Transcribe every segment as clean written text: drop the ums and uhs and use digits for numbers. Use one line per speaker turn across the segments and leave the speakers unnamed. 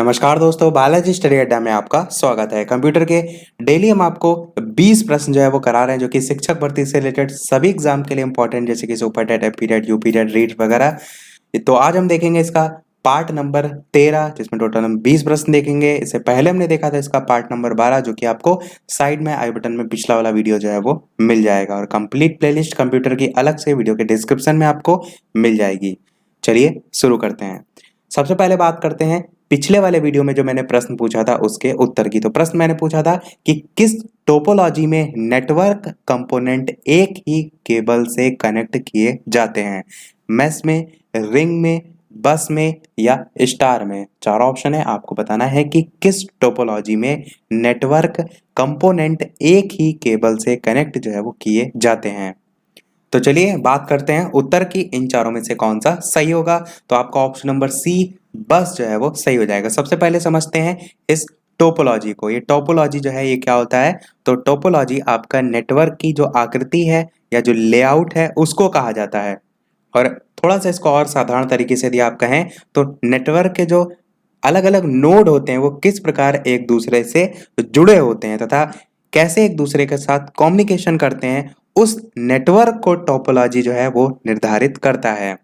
नमस्कार दोस्तों, बालाजी स्टडी अड्डा में आपका स्वागत है। कंप्यूटर के डेली हम आपको 20 प्रश्न जो है वो करा रहे हैं, जो कि शिक्षक भर्ती से रिलेटेड सभी एग्जाम के लिए इंपॉर्टेंट, जैसे कि super TET, AP TET, UP TET, REET वगैरह। तो आज हम देखेंगे इसका पार्ट नंबर 13, जिसमें टोटल हम 20 प्रश्न देखेंगे। इससे पहले हमने देखा था इसका पार्ट नंबर 12, जो कि आपको साइड में आई बटन में पिछला वाला वीडियो जो है वो मिल जाएगा, और कंप्लीट प्लेलिस्ट कंप्यूटर की अलग से वीडियो के डिस्क्रिप्शन में आपको मिल जाएगी। चलिए शुरू करते हैं। सबसे पहले बात करते हैं पिछले वाले वीडियो में जो मैंने प्रश्न पूछा था उसके उत्तर की। तो प्रश्न मैंने पूछा था कि किस टोपोलॉजी में नेटवर्क कंपोनेंट एक ही केबल से कनेक्ट किए जाते हैं? मैश में, रिंग में, बस में या स्टार में? चार ऑप्शन है, आपको बताना है कि किस टोपोलॉजी में नेटवर्क कंपोनेंट एक ही केबल से कनेक्ट जो है वो किए जाते हैं। तो चलिए बात करते हैं उत्तर की, इन चारों में से कौन सा सही होगा। तो आपका ऑप्शन नंबर सी बस जो है वो सही हो जाएगा। सबसे पहले समझते हैं इस टोपोलॉजी को। ये टोपोलॉजी जो है ये क्या होता है? तो टोपोलॉजी आपका नेटवर्क की जो आकृति है या जो लेआउट है उसको कहा जाता है। और थोड़ा सा इसको और साधारण तरीके से यदि आप कहें तो नेटवर्क के जो अलग अलग नोड होते हैं वो किस प्रकार एक दूसरे से जुड़े होते हैं तथा कैसे एक दूसरे के साथ कम्युनिकेशन करते हैं, उस नेटवर्क को टोपोलॉजी जो है वो निर्धारित करता है।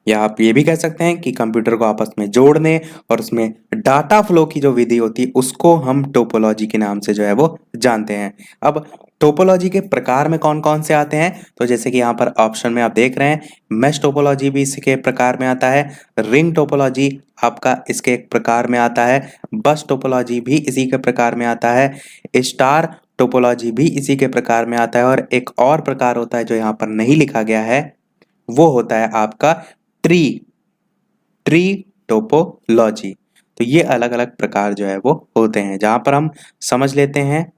या आप ये भी कह सकते हैं कि कंप्यूटर को आपस में जोड़ने और उसमें डाटा फ्लो की जो विधि होती है उसको हम टोपोलॉजी के नाम से जो है वो जानते हैं। अब टोपोलॉजी के प्रकार में कौन कौन से आते हैं? तो जैसे कि यहाँ पर ऑप्शन में आप देख रहे हैं, मैश टोपोलॉजी भी इसके प्रकार में आता है, रिंग टोपोलॉजी आपका इसके एक प्रकार में आता है, बस टोपोलॉजी भी इसी के प्रकार में आता है, स्टार टोपोलॉजी भी इसी के प्रकार में आता है, और एक और प्रकार होता है जो यहाँ पर नहीं लिखा गया है, वो होता है आपका ट्री टोपोलॉजी। तो ये अलग अलग प्रकार जो है वो होते हैं। जहां पर हम समझ लेते हैं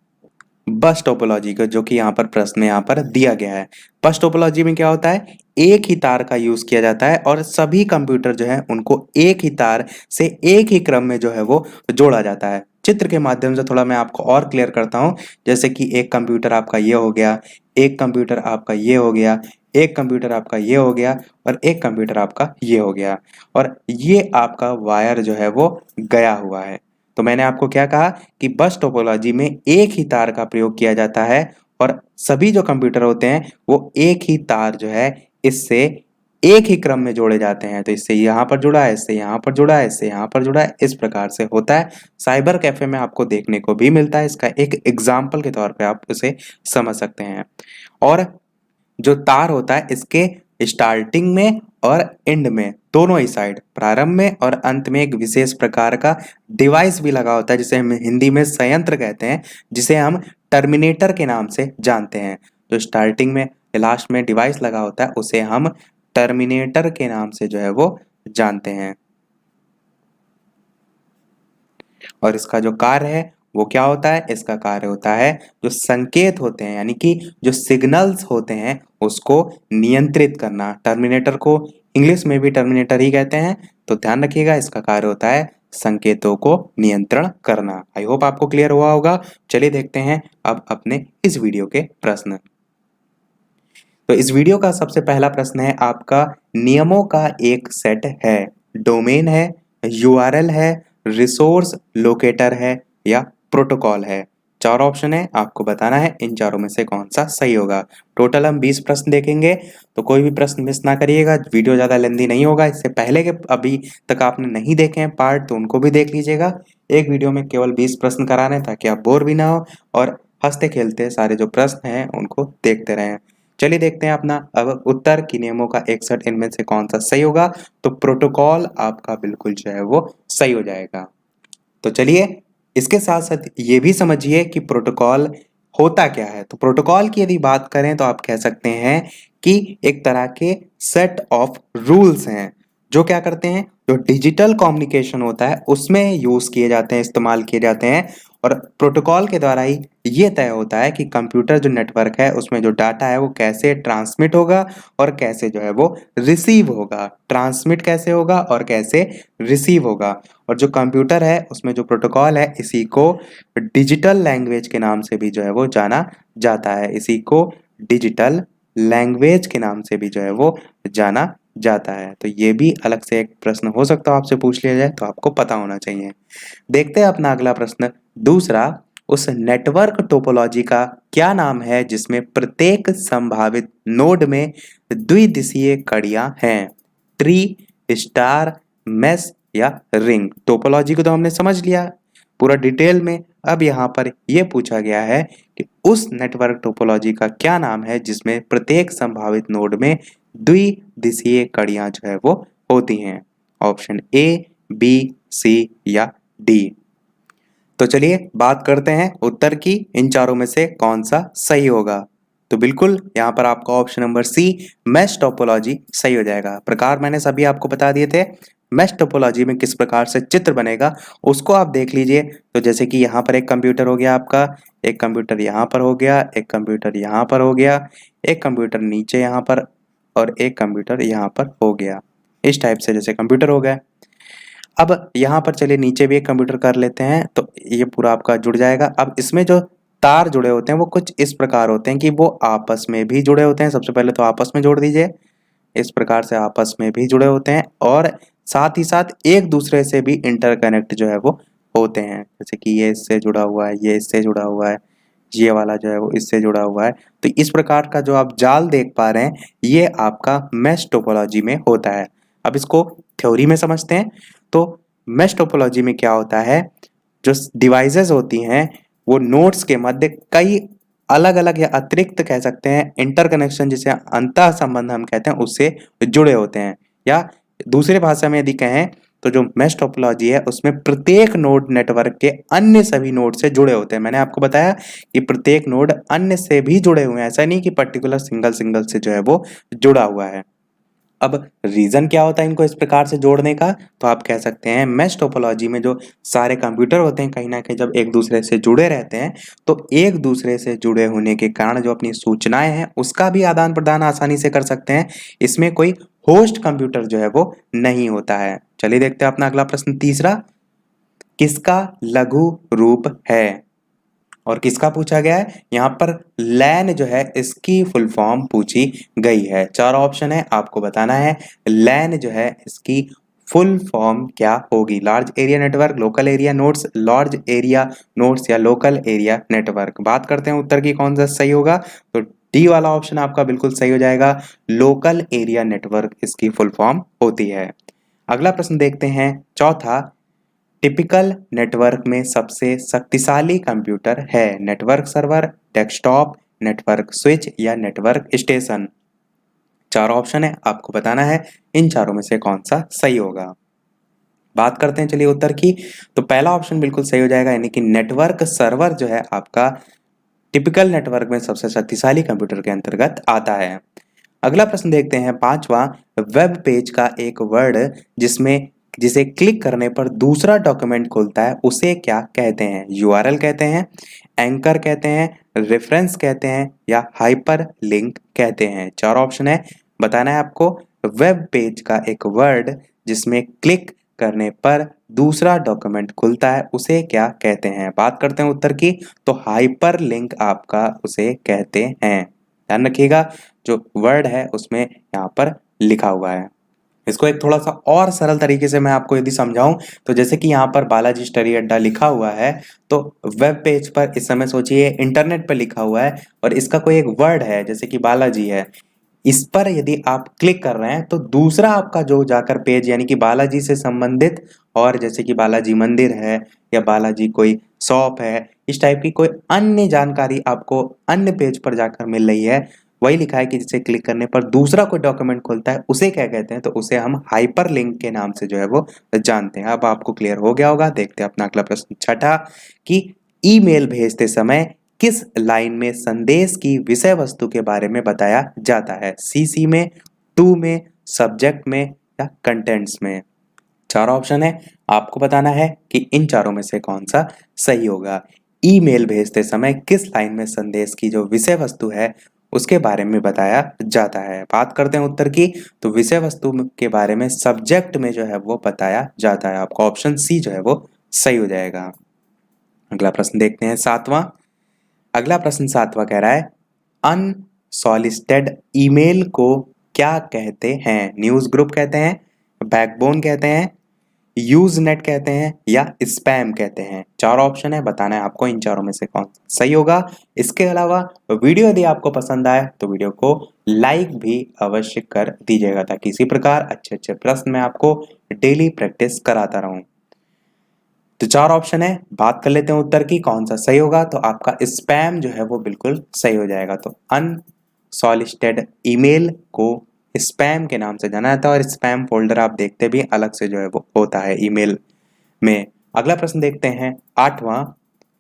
बस टोपोलॉजी को, जो कि यहाँ पर प्रश्न में यहाँ पर दिया गया है। बस टोपोलॉजी में क्या होता है? एक ही तार का यूज किया जाता है और सभी कंप्यूटर जो है उनको एक ही तार से एक ही क्रम में जो है वो जोड़ा जाता है। चित्र के माध्यम से थोड़ा मैं आपको और क्लियर करता हूं। जैसे कि एक कंप्यूटर आपका ये हो गया, एक कंप्यूटर आपका ये हो गया, एक कंप्यूटर आपका ये हो गया, और एक कंप्यूटर आपका ये हो गया, और ये आपका वायर जो है वो गया हुआ है। तो मैंने आपको क्या कहा कि बस टोपोलॉजी में एक ही तार का प्रयोग किया जाता है और सभी जो कंप्यूटर होते हैं वो एक ही तार जो है इससे एक ही क्रम में जोड़े जाते हैं। तो इससे यहाँ पर जुड़ा है, इससे यहाँ पर जुड़ा है, इससे यहाँ पर जुड़ा है, इस प्रकार से होता है। साइबर कैफे में आपको देखने को भी मिलता है। इसका एक एग्जाम्पल के तौर पे आप उसे समझ सकते हैं। और जो तार होता है इसके स्टार्टिंग में और एंड में, दोनों ही साइड, प्रारंभ में और अंत में, एक विशेष प्रकार का डिवाइस भी लगा होता है जिसे हम हिंदी में संयंत्र कहते हैं, जिसे हम टर्मिनेटर के नाम से जानते हैं। जो स्टार्टिंग में लास्ट में डिवाइस लगा होता है उसे हम टर्मिनेटर के नाम से जो है वो जानते हैं। और इसका जो कार्य है वो क्या होता है? इसका कार्य होता है जो संकेत होते हैं, यानी कि जो सिग्नल्स होते हैं उसको नियंत्रित करना। टर्मिनेटर को इंग्लिश में भी टर्मिनेटर ही कहते हैं, तो ध्यान रखिएगा, इसका कार्य होता है संकेतों को नियंत्रण करना। आई होप आपको क्लियर हुआ होगा। चलिए देखते हैं अब अपने इस वीडियो के प्रश्न। तो इस वीडियो का सबसे पहला प्रश्न है आपका, नियमों का एक सेट है, डोमेन है, यूआरएल है, रिसोर्स लोकेटर है या प्रोटोकॉल है? चार ऑप्शन है, आपको बताना है इन चारों में से कौन सा सही होगा। टोटल हम 20 प्रश्न देखेंगे, तो कोई भी प्रश्न मिस ना करिएगा। वीडियो ज़्यादा लेंदी नहीं होगा। इससे पहले के अभी तक आपने नहीं देखे हैं पार्ट तो उनको भी देख लीजिएगा। एक वीडियो में केवल 20 प्रश्न कराने, ताकि आप बोर भी ना हो और हंसते खेलते सारे जो प्रश्न हैं उनको देखते रहें। चलिए देखते हैं अपना अब उत्तर की, नियमों का एक सेट, इनमें से कौन सा सही होगा। तो प्रोटोकॉल आपका बिल्कुल जो है वो सही हो जाएगा। तो चलिए इसके साथ साथ ये भी समझिए कि प्रोटोकॉल होता क्या है। तो प्रोटोकॉल की यदि बात करें तो आप कह सकते हैं कि एक तरह के सेट ऑफ रूल्स हैं जो क्या करते हैं, जो डिजिटल कम्युनिकेशन होता है उसमें यूज किए जाते हैं, इस्तेमाल किए जाते हैं। और प्रोटोकॉल के द्वारा ही ये तय होता है कि कंप्यूटर जो नेटवर्क है उसमें जो डाटा है वो कैसे ट्रांसमिट होगा और कैसे जो है वो रिसीव होगा। ट्रांसमिट कैसे होगा और कैसे रिसीव होगा। और जो कंप्यूटर है उसमें जो प्रोटोकॉल है इसी को डिजिटल लैंग्वेज के नाम से भी जो है वो जाना जाता है। इसी को डिजिटल लैंग्वेज के नाम से भी जो है वो जाना जाता है। तो ये भी अलग से एक प्रश्न हो सकता है आपसे पूछ लिया जाए, तो आपको पता होना चाहिए। देखते हैं अपना अगला प्रश्न दूसरा, उस नेटवर्क टोपोलॉजी का क्या नाम है जिसमें प्रत्येक संभावित नोड में द्विदिशीय कड़ियां हैं? ट्री, स्टार, मेश या रिंग? टोपोलॉजी को तो हमने समझ लिया पूरा डिटेल में। अब यहाँ पर यह पूछा गया है कि उस नेटवर्क टोपोलॉजी का क्या नाम है जिसमें प्रत्येक संभावित नोड में द्विदिशीय कड़ियां जो है वो होती हैं? ऑप्शन ए, बी, सी या डी? तो चलिए बात करते हैं उत्तर की, इन चारों में से कौन सा सही होगा। तो बिल्कुल यहाँ पर आपका option number C, mesh topology सही हो जाएगा। प्रकार मैंने सभी आपको बता दिए थे। मैश टोपोलॉजी में किस प्रकार से चित्र बनेगा उसको आप देख लीजिए। तो जैसे कि यहाँ पर एक कंप्यूटर हो गया आपका, एक कंप्यूटर यहाँ पर हो गया, एक कंप्यूटर यहाँ पर हो गया, एक कंप्यूटर नीचे यहाँ पर, और एक कंप्यूटर यहाँ पर हो गया। इस टाइप से जैसे कंप्यूटर हो गया। अब यहाँ पर चलिए नीचे भी एक कंप्यूटर कर लेते हैं, तो ये पूरा आपका जुड़ जाएगा। अब इसमें जो तार जुड़े होते हैं वो कुछ इस प्रकार होते हैं कि वो आपस में भी जुड़े होते हैं। सबसे पहले तो आपस में जोड़ दीजिए, इस प्रकार से आपस में भी जुड़े होते हैं और साथ ही साथ एक दूसरे से भी इंटरकनेक्ट जो है वो होते हैं। जैसे कि ये इससे जुड़ा हुआ है, ये इससे जुड़ा हुआ है, ये वाला जो है वो इससे जुड़ा हुआ है। तो इस प्रकार का जो आप जाल देख पा रहे हैं ये आपका मैश टोपोलॉजी में होता है। अब इसको थ्योरी में समझते हैं। तो मैश टोपोलॉजी में क्या होता है, जो डिवाइसेस होती हैं वो नोड्स के मध्य कई अलग अलग या अतिरिक्त कह सकते हैं इंटरकनेक्शन, जिसे अंतः संबंध हम कहते हैं, उससे जुड़े होते हैं। या दूसरे भाषा में यदि कहें तो जो मैश टोपोलॉजी है उसमें प्रत्येक नोड नेटवर्क के अन्य सभी नोड से जुड़े होते हैं। मैंने आपको बताया कि प्रत्येक नोड अन्य से भी जुड़े हुए हैं, ऐसा नहीं कि पर्टिकुलर सिंगल सिंगल से जो है वो जुड़ा हुआ है। अब रीजन क्या होता है इनको इस प्रकार से जोड़ने का, तो आप कह सकते हैं मैश टोपोलॉजी में जो सारे कंप्यूटर होते हैं कहीं ना कहीं जब एक दूसरे से जुड़े रहते हैं तो एक दूसरे से जुड़े होने के कारण जो अपनी सूचनाएं हैं उसका भी आदान प्रदान आसानी से कर सकते हैं। इसमें कोई होस्ट कंप्यूटर जो है वो नहीं होता है। चलिए देखते हैं अपना अगला प्रश्न तीसरा, किसका लघु रूप है? और किसका पूछा गया है? यहाँ पर लैन जो है इसकी फुल फॉर्म पूछी गई है। चार ऑप्शन है, आपको बताना है लैन जो है इसकी फुल फॉर्म क्या होगी। Large area network, local area nodes, large area nodes या लोकल एरिया नेटवर्क। बात करते हैं उत्तर की कौन सा सही होगा, तो डी वाला ऑप्शन आपका बिल्कुल सही हो जाएगा। लोकल एरिया नेटवर्क इसकी फुल फॉर्म होती है। अगला प्रश्न देखते हैं चौथा, टिपिकल नेटवर्क में सबसे शक्तिशाली कंप्यूटर है? Network server, desktop, network switch या नेटवर्क स्टेशन? चार ऑप्शन है, आपको बताना है इन चारों में से कौन सा सही होगा। बात करते हैं चलिए उत्तर की, तो पहला ऑप्शन बिल्कुल सही हो जाएगा, यानी कि नेटवर्क सर्वर जो है आपका टिपिकल नेटवर्क में सबसे शक्तिशाली कंप्यूटर के अंतर्गत आता है। अगला प्रश्न देखते हैं पांचवा, वेब पेज का एक वर्ड जिसे क्लिक करने पर दूसरा डॉक्यूमेंट खुलता है उसे क्या कहते हैं? यूआरएल कहते हैं, एंकर कहते हैं, रेफरेंस कहते हैं या हाइपर लिंक कहते हैं? चार ऑप्शन है, बताना है आपको। वेब पेज का एक वर्ड जिसमें क्लिक करने पर दूसरा डॉक्यूमेंट खुलता है उसे क्या कहते हैं? बात करते हैं उत्तर की, तो हाइपर लिंक आपका उसे कहते हैं। ध्यान रखिएगा जो वर्ड है उसमें यहाँ पर लिखा हुआ है। इसको एक थोड़ा सा और सरल तरीके से मैं आपको यदि समझाऊं, तो जैसे कि यहाँ पर बालाजी स्टडी अड्डा लिखा हुआ है, तो वेब पेज पर इस समय सोचिए इंटरनेट पर लिखा हुआ है और इसका कोई एक वर्ड है जैसे कि बालाजी है, इस पर यदि आप क्लिक कर रहे हैं तो दूसरा आपका जो जाकर पेज यानी कि बालाजी से संबंधित, और जैसे कि बालाजी मंदिर है या बालाजी कोई शॉप है, इस टाइप की कोई अन्य जानकारी आपको अन्य पेज पर जाकर मिल रही है, वही लिखा है कि जिसे क्लिक करने पर दूसरा कोई डॉक्यूमेंट खुलता है उसे क्या कहते हैं, तो उसे हम हाइपर लिंक के नाम से जो है वो जानते हैं। अब आपको क्लियर हो गया होगा। देखते हैं अपना अगला प्रश्न छठा, कि ईमेल भेजते समय किस लाइन में संदेश की विषय वस्तु के बारे में बताया जाता है? सीसी में, टू में, सब्जेक्ट में या कंटेंट्स में? चार ऑप्शन है, आपको बताना है कि इन चारों में से कौन सा सही होगा। ईमेल भेजते समय किस लाइन में संदेश की जो विषय वस्तु है उसके बारे में बताया जाता है? बात करते हैं उत्तर की, तो विषय वस्तु के बारे में सब्जेक्ट में जो है वो बताया जाता है। आपका ऑप्शन सी जो है वो सही हो जाएगा। अगला प्रश्न देखते हैं सातवां। अगला प्रश्न सातवां कह रहा है, अनसॉलिसिटेड ईमेल को क्या कहते हैं? न्यूज़ ग्रुप कहते हैं, बैकबोन कहते हैं, यूज नेट कहते हैं या स्पैम कहते हैं। चार ऑप्शन है, बताना है आपको इन चारों में से कौन सही होगा। इसके अलावा वीडियो यदि आपको पसंद आए तो वीडियो को लाइक भी अवश्य कर दीजिएगा, ताकि इसी प्रकार अच्छे अच्छे प्रश्न मैं आपको डेली प्रैक्टिस कराता रहूं। तो चार ऑप्शन है, बात कर लेते हैं उत्तर की कौन सा सही होगा। तो आपका स्पैम जो है वो बिल्कुल सही हो जाएगा। तो अनसॉलिसिटेड ईमेल को स्पैम के नाम से जाना जाता है, और स्पैम फोल्डर आप देखते भी अलग से जो है वो होता है ईमेल में। अगला प्रश्न देखते हैं, आठवां,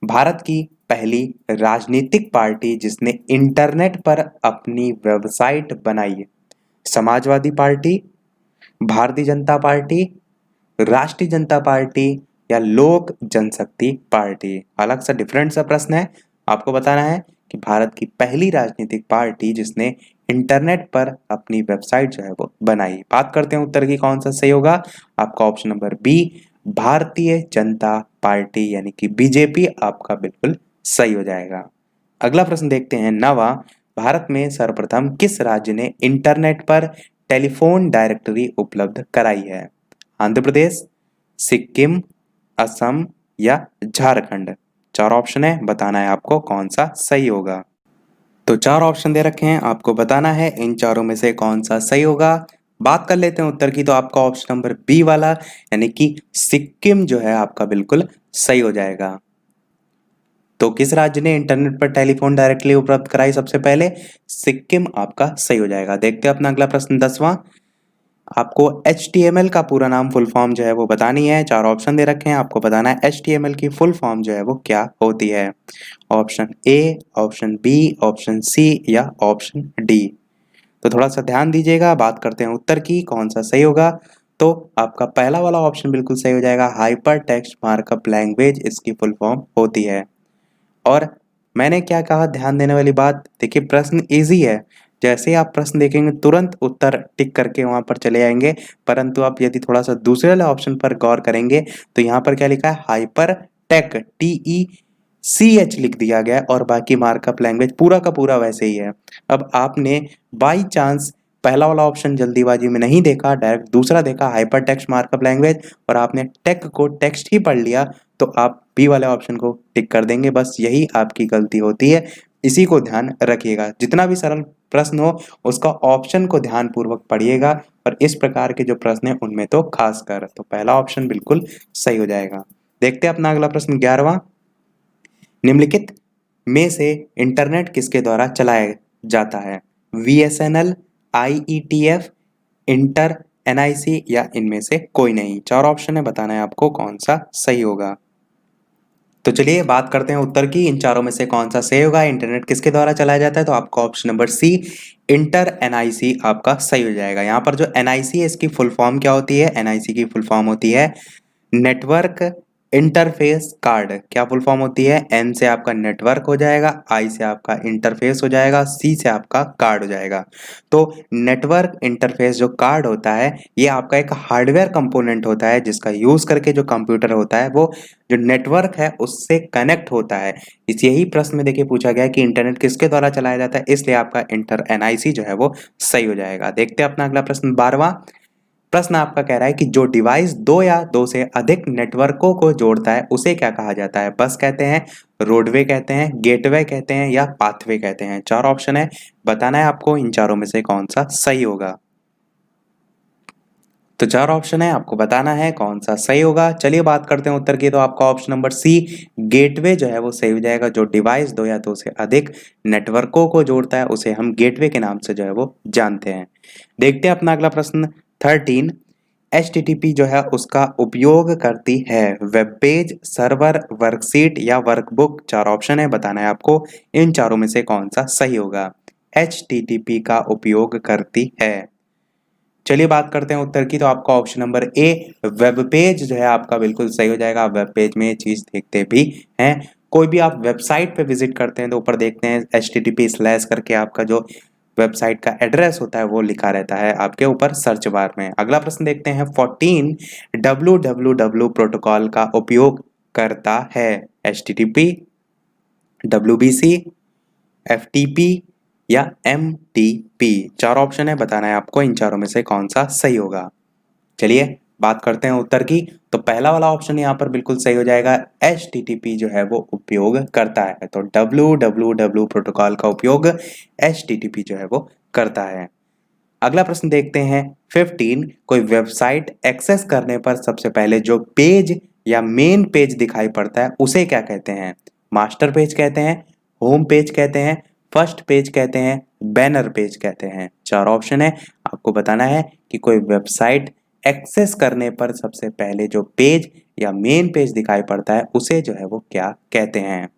भारत की पहली राजनीतिक पार्टी जिसने इंटरनेट पर अपनी वेबसाइट बनाई है, समाजवादी पार्टी, भारतीय जनता पार्टी, राष्ट्रीय जनता पार्टी या लोक जनशक्ति पार्टी। अलग सा डिफरेंट सा प्रश्न है, आपको बताना है कि भारत की पहली राजनीतिक पार्टी जिसने इंटरनेट पर अपनी वेबसाइट जो है वो बनाई। बात करते हैं उत्तर की कौन सा सही होगा। आपका option number B, Bharatiya Janata party यानी कि बीजेपी आपका बिल्कुल सही हो जाएगा। अगला प्रश्न देखते हैं, नवा, भारत में सर्वप्रथम किस राज्य ने इंटरनेट पर टेलीफोन डायरेक्टरी उपलब्ध कराई है? आंध्र प्रदेश, सिक्किम, असम या झारखंड। चार ऑप्शन है, बताना है आपको कौन सा सही होगा। तो चार ऑप्शन दे रखे हैं, आपको बताना है इन चारों में से कौन सा सही होगा। बात कर लेते हैं उत्तर की, तो आपका ऑप्शन नंबर बी वाला यानी कि सिक्किम जो है आपका बिल्कुल सही हो जाएगा। तो किस राज्य ने इंटरनेट पर टेलीफोन डायरेक्टली उपलब्ध कराई सबसे पहले? सिक्किम आपका सही हो जाएगा। देखते हैं अपना अगला प्रश्न, 10वां, आपको HTML का पूरा नाम फुल फॉर्म जो है वो बतानी है। चार ऑप्शन दे रखे हैं, आपको बताना है HTML की फुल फॉर्म जो है वो क्या होती है। Option A, option B, option C या ऑप्शन डी। तो थोड़ा सा ध्यान दीजिएगा। बात करते हैं उत्तर की कौन सा सही होगा। तो आपका पहला वाला ऑप्शन बिल्कुल सही हो जाएगा, हाइपर टेक्स्ट मार्कअप लैंग्वेज इसकी फुल फॉर्म होती है। और मैंने क्या कहा, ध्यान देने वाली बात, देखिए प्रश्न इजी है, जैसे ही आप प्रश्न देखेंगे तुरंत उत्तर टिक करके वहां पर चले आएंगे। परंतु आप यदि थोड़ा सा दूसरे वाले ऑप्शन पर गौर करेंगे तो यहाँ पर क्या लिखा है, हाइपर टेक, TECH लिख दिया गया है, और बाकी मार्कअप लैंग्वेज पूरा का पूरा वैसे ही है। अब आपने बाई चांस पहला वाला ऑप्शन जल्दीबाजी में नहीं देखा, डायरेक्ट दूसरा देखा हाइपर टेक्स्ट मार्कअप लैंग्वेज, और आपने टेक को टेक्स्ट ही पढ़ लिया, तो आप बी वाले ऑप्शन को टिक कर देंगे। बस यही आपकी गलती होती है, इसी को ध्यान रखिएगा। जितना भी सरल प्रश्न हो उसका ऑप्शन को ध्यान पूर्वक पढ़िएगा, और इस प्रकार के जो प्रश्न है उनमें तो खासकर। तो पहला ऑप्शन बिल्कुल सही हो जाएगा। देखते हैं अपना अगला प्रश्न, 11वां, निम्नलिखित में से इंटरनेट किसके द्वारा चलाया जाता है? VSNL, IETF, इंटर, NIC या इनमें से कोई नहीं। चार ऑप्शन है, बताना है आपको कौन सा सही होगा। तो चलिए बात करते हैं उत्तर की, इन चारों में से कौन सा सही होगा। इंटरनेट किसके द्वारा चलाया जाता है? तो आपका option number C, inter, NIC आपका सही हो जाएगा। यहाँ पर जो NIC है इसकी फुल फॉर्म क्या होती है? NIC की फुल फॉर्म होती है नेटवर्क इंटरफेस कार्ड। क्या फुल फॉर्म होती है? N से आपका नेटवर्क हो जाएगा, I से आपका इंटरफेस हो जाएगा, C से आपका कार्ड हो जाएगा। तो नेटवर्क इंटरफेस जो कार्ड होता है ये आपका एक हार्डवेयर कंपोनेंट होता है, जिसका यूज करके जो कंप्यूटर होता है वो जो नेटवर्क है उससे कनेक्ट होता है। इस यही प्रश्न में देखिए पूछा गया कि इंटरनेट किसके द्वारा चलाया जाता है, इसलिए आपका इंटर, NIC जो है वो सही हो जाएगा। देखते हैं अपना अगला प्रश्न, 12वां प्रश्न आपका कह रहा है कि जो डिवाइस दो या दो से अधिक नेटवर्कों को जोड़ता है उसे क्या कहा जाता है? बस कहते हैं, रोडवे कहते हैं, गेटवे कहते हैं या पाथवे कहते हैं। चार ऑप्शन है, बताना है आपको इन चारों में से कौन सा सही होगा। तो चार ऑप्शन है, आपको बताना है कौन सा सही होगा। चलिए बात करते हैं उत्तर की, तो आपका ऑप्शन नंबर सी, गेटवे जो है वो सही हो जाएगा। जो डिवाइस दो या दो से अधिक नेटवर्कों को जोड़ता है उसे हम गेटवे के नाम से जो है वो जानते हैं। देखते हैं अपना अगला प्रश्न, 13, HTTP जो है उसका उपयोग करती है वेब पेज, सर्वर, वर्कशीट या वर्कबुक। चार ऑप्शन है, बताना है आपको इन चारों में से कौन सा सही होगा। HTTP का उपयोग करती है। चलिए बात करते हैं उत्तर की, तो आपका option number A, web page जो है आपका बिल्कुल सही हो जाएगा। वेब पेज में ये चीज देखते भी हैं, कोई भी आप वेबसाइट पे विजिट करते हैं तो ऊपर देखते हैं HTTP/ करके आपका जो वेबसाइट का एड्रेस होता है वो लिखा रहता है आपके ऊपर सर्च बार में। अगला प्रश्न देखते हैं, 14, www प्रोटोकॉल का उपयोग करता है? HTTP, WBC, FTP या MTP। चार ऑप्शन है, बताना है आपको इन चारों में से कौन सा सही होगा। चलिए बात करते हैं उत्तर की। तो पहला वाला ऑप्शन यहाँ पर बिल्कुल सही हो जाएगा। HTTP जो है वो उपयोग करता है, तो WWW प्रोटोकॉल का उपयोग HTTP जो है वो करता है। अगला प्रश्न देखते हैं 15। कोई वेबसाइट एक्सेस करने पर सबसे पहले जो पेज या मेन पेज दिखाई पड़ता है उसे क्या कहते हैं? मास्टर पेज कहते हैं, होम पेज कहते हैं, फर्स्ट पेज कहते हैं, बैनर पेज कहते हैं। चार ऑप्शन है, आपको बताना है कि कोई वेबसाइट एक्सेस करने पर सबसे पहले जो पेज या मेन पेज दिखाई पड़ता है उसे जो है वो क्या कहते हैं।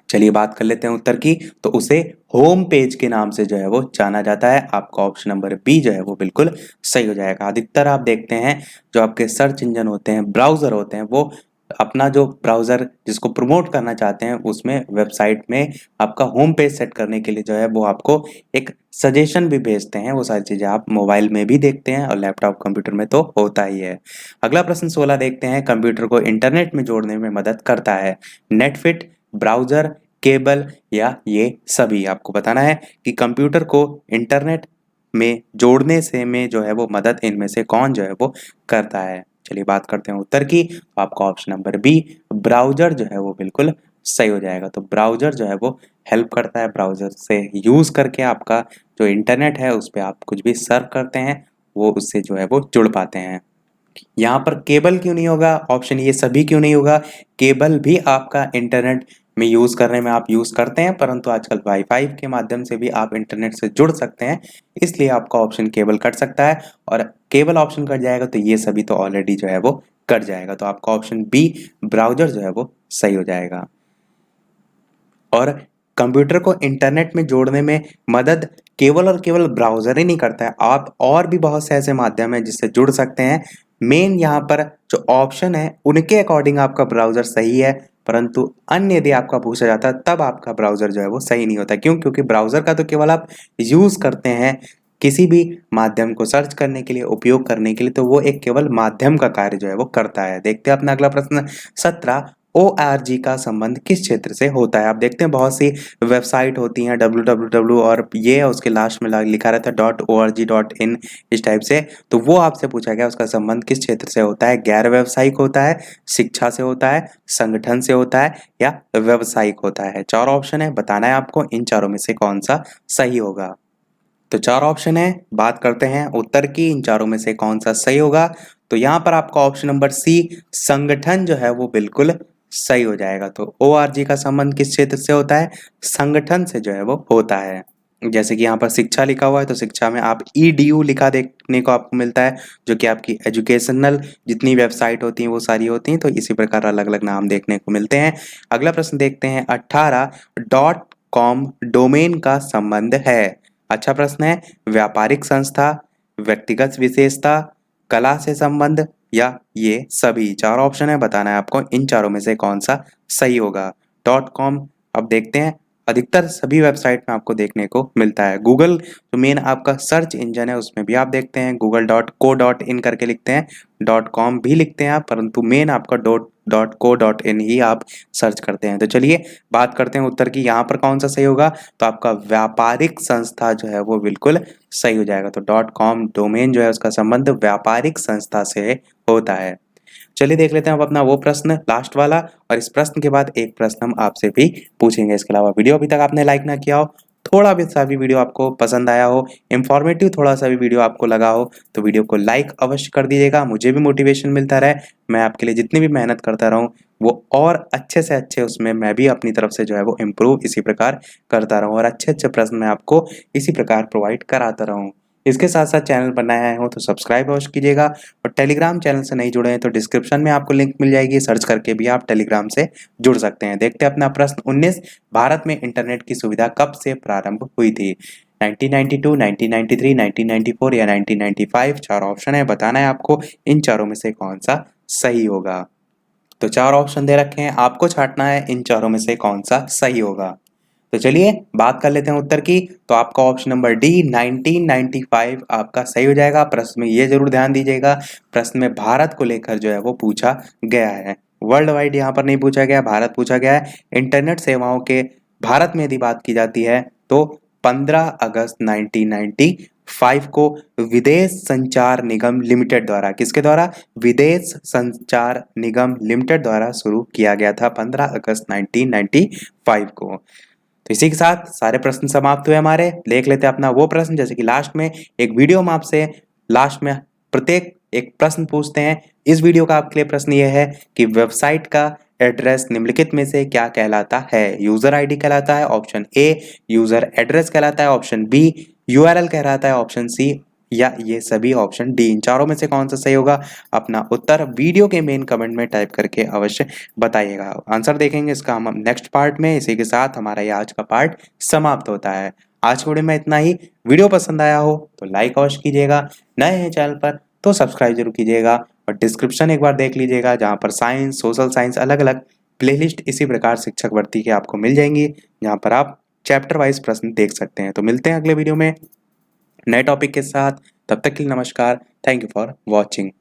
चलिए बात कर लेते हैं उत्तर की। तो उसे होम पेज के नाम से जो है वो जाना जाता है। आपका ऑप्शन नंबर बी जो है वो बिल्कुल सही हो जाएगा। अधिकतर आप देखते हैं जो आपके सर्च इंजन होते हैं, ब्राउजर होते हैं, वो अपना जो ब्राउजर जिसको प्रमोट करना चाहते हैं उसमें वेबसाइट में आपका होम पेज सेट करने के लिए जो है वो आपको एक सजेशन भी भेजते हैं। वो सारी चीजें आप मोबाइल में भी देखते हैं और लैपटॉप कंप्यूटर में तो होता ही है। अगला प्रश्न 16 देखते हैं। कंप्यूटर को इंटरनेट में जोड़ने में मदद करता है नेटफिट, ब्राउजर, केबल या ये सभी। आपको बताना है कि कंप्यूटर को इंटरनेट में जोड़ने से में जो है वो मदद इनमें से कौन जो है वो करता है। चलिए बात करते हैं उत्तर की। तो आपका ऑप्शन नंबर बी ब्राउजर जो है वो बिल्कुल सही हो जाएगा। तो ब्राउजर जो है वो हेल्प करता है, ब्राउजर से यूज करके आपका जो इंटरनेट है उस पर आप कुछ भी सर्व करते हैं वो उससे जो है वो जुड़ पाते हैं। यहाँ पर केबल क्यों नहीं होगा? ऑप्शन ये सभी क्यों नहीं होगा? केबल भी आपका इंटरनेट में यूज करने में आप यूज करते हैं, परंतु आजकल वाईफाई के माध्यम से भी आप इंटरनेट से जुड़ सकते हैं, इसलिए आपका ऑप्शन केबल कट सकता है। और केबल ऑप्शन कट जाएगा तो ये सभी तो ऑलरेडी जो है वो कट जाएगा। तो आपका ऑप्शन बी ब्राउजर जो है वो सही हो जाएगा। और कंप्यूटर को इंटरनेट में जोड़ने में मदद केवल और केवल ब्राउजर ही नहीं करता है, आप और भी बहुत से ऐसे माध्यम हैं जिससे जुड़ सकते हैं। मेन यहाँ पर जो ऑप्शन है उनके अकॉर्डिंग आपका ब्राउजर सही है, परंतु अन्य यदि आपका पूछा जाता है तब आपका ब्राउजर जो है वो सही नहीं होता। क्यों? क्योंकि ब्राउजर का तो केवल आप यूज करते हैं किसी भी माध्यम को सर्च करने के लिए, उपयोग करने के लिए, तो वो एक केवल माध्यम का कार्य जो है वो करता है। देखते हैं अपना अगला प्रश्न 17। ORG का संबंध किस क्षेत्र से होता है? आप देखते हैं बहुत सी वेबसाइट होती हैं www और ये उसके लास्ट में लिखा रहता है .org.in इस टाइप से, तो वो आपसे पूछा गया उसका संबंध किस क्षेत्र से होता है? गैर व्यावसायिक होता है, शिक्षा से होता है, संगठन से होता है या व्यावसायिक होता है। चार ऑप्शन है, बताना है आपको इन चारों में से कौन सा सही होगा। तो चार ऑप्शन है, बात करते हैं उत्तर की, इन चारों में से कौन सा सही होगा। तो यहाँ पर आपका ऑप्शन नंबर सी संगठन जो है वो बिल्कुल सही हो जाएगा। तो ORG का संबंध किस क्षेत्र से होता है? संगठन से जो है वो होता है। जैसे कि यहाँ पर शिक्षा लिखा हुआ है तो शिक्षा में आप EDU लिखा देखने को आपको मिलता है, जो कि आपकी एजुकेशनल जितनी वेबसाइट होती हैं वो सारी होती हैं, तो इसी प्रकार अलग अलग नाम देखने को मिलते हैं। अगला प्रश्न देखते हैं 18। .com डोमेन का संबंध है। अच्छा प्रश्न है। व्यापारिक संस्था, व्यक्तिगत विशेषता, कला से संबंध या ये सभी। चार ऑप्शन है, बताना है आपको इन चारों में से कौन सा सही होगा। .com अब देखते हैं अधिकतर सभी वेबसाइट में आपको देखने को मिलता है। गूगल जो मेन आपका सर्च इंजन है उसमें भी आप देखते हैं google.co.in करके लिखते हैं, .com भी लिखते हैं आप, परंतु मेन आपका .co.in ही आप सर्च करते हैं। तो चलिए बात करते हैं उत्तर की, यहाँ पर कौन सा सही होगा। तो आपका व्यापारिक संस्था जो है वो बिल्कुल सही हो जाएगा। तो .com डोमेन जो है उसका संबंध व्यापारिक संस्था से होता है। चलिए देख लेते हैं अब अपना वो प्रश्न लास्ट वाला, और इस प्रश्न के बाद एक प्रश्न हम आपसे भी पूछेंगे। इसके अलावा वीडियो अभी तक आपने लाइक ना किया हो, थोड़ा भी सा भी वीडियो आपको पसंद आया हो, इंफॉर्मेटिव थोड़ा सा भी वीडियो आपको लगा हो, तो वीडियो को लाइक अवश्य कर दीजिएगा। मुझे भी मोटिवेशन मिलता रहे, मैं आपके लिए जितनी भी मेहनत करता रहूँ वो और अच्छे से अच्छे उसमें मैं भी अपनी तरफ से जो है वो इम्प्रूव इसी प्रकार करता रहूँ और अच्छे अच्छे प्रश्न मैं आपको इसी प्रकार प्रोवाइड कराता रहूँ। इसके साथ साथ चैनल पर नए आए हो तो सब्सक्राइब अवश्य कीजिएगा, और टेलीग्राम चैनल से नहीं जुड़े हैं तो डिस्क्रिप्शन में आपको लिंक मिल जाएगी, सर्च करके भी आप टेलीग्राम से जुड़ सकते हैं। देखते हैं अपना प्रश्न 19। भारत में इंटरनेट की सुविधा कब से प्रारंभ हुई थी? 1992, 1993, 1994 या 1995। चार ऑप्शन है, बताना है आपको इन चारों में से कौन सा सही होगा। तो चार ऑप्शन दे रखे हैं, आपको छांटना है इन चारों में से कौन सा सही होगा। तो चलिए बात कर लेते हैं उत्तर की। तो आपका ऑप्शन नंबर डी 1995 आपका सही हो जाएगा। प्रश्न में ये जरूर ध्यान दीजिएगा, प्रश्न में भारत को लेकर जो है वो पूछा गया है, वर्ल्ड वाइड यहाँ पर नहीं पूछा गया, भारत पूछा गया है। इंटरनेट सेवाओं के भारत में यदि बात की जाती है तो 15 अगस्त 1995 को विदेश संचार निगम लिमिटेड द्वारा, किसके द्वारा? विदेश संचार निगम लिमिटेड द्वारा शुरू किया गया था 15 अगस्त 1995 को। तो इसी के साथ सारे प्रश्न समाप्त हुए हमारे। देख लेते हैं अपना वो प्रश्न, जैसे कि लास्ट में एक वीडियो में आपसे लास्ट में प्रत्येक एक प्रश्न पूछते हैं। इस वीडियो का आपके लिए प्रश्न ये है कि वेबसाइट का एड्रेस निम्नलिखित में से क्या कहलाता है? यूजर आईडी कहलाता है, ऑप्शन ए यूजर एड्रेस कहलाता है, ऑप्शन बी यूआरएल कहलाता है, ऑप्शन सी या ये सभी ऑप्शन डी। इन चारों में से कौन सा सही होगा? अपना उत्तर वीडियो के मेन कमेंट में टाइप करके अवश्य बताइएगा। आंसर देखेंगे इसका हम नेक्स्ट पार्ट में। इसी के साथ हमारा ये आज का पार्ट समाप्त होता है। आज के वीडियो में इतना ही। वीडियो पसंद आया हो तो लाइक अवश्य कीजिएगा, नए हैं चैनल पर तो सब्सक्राइब जरूर कीजिएगा और डिस्क्रिप्शन एक बार देख लीजिएगा, जहाँ पर साइंस, सोशल साइंस, अलग अलग प्लेलिस्ट इसी प्रकार शिक्षक भर्ती के आपको मिल जाएंगी, जहाँ पर आप चैप्टर वाइज प्रश्न देख सकते हैं। तो मिलते हैं अगले वीडियो में नए टॉपिक के साथ। तब तक के लिए नमस्कार। Thank you for watching.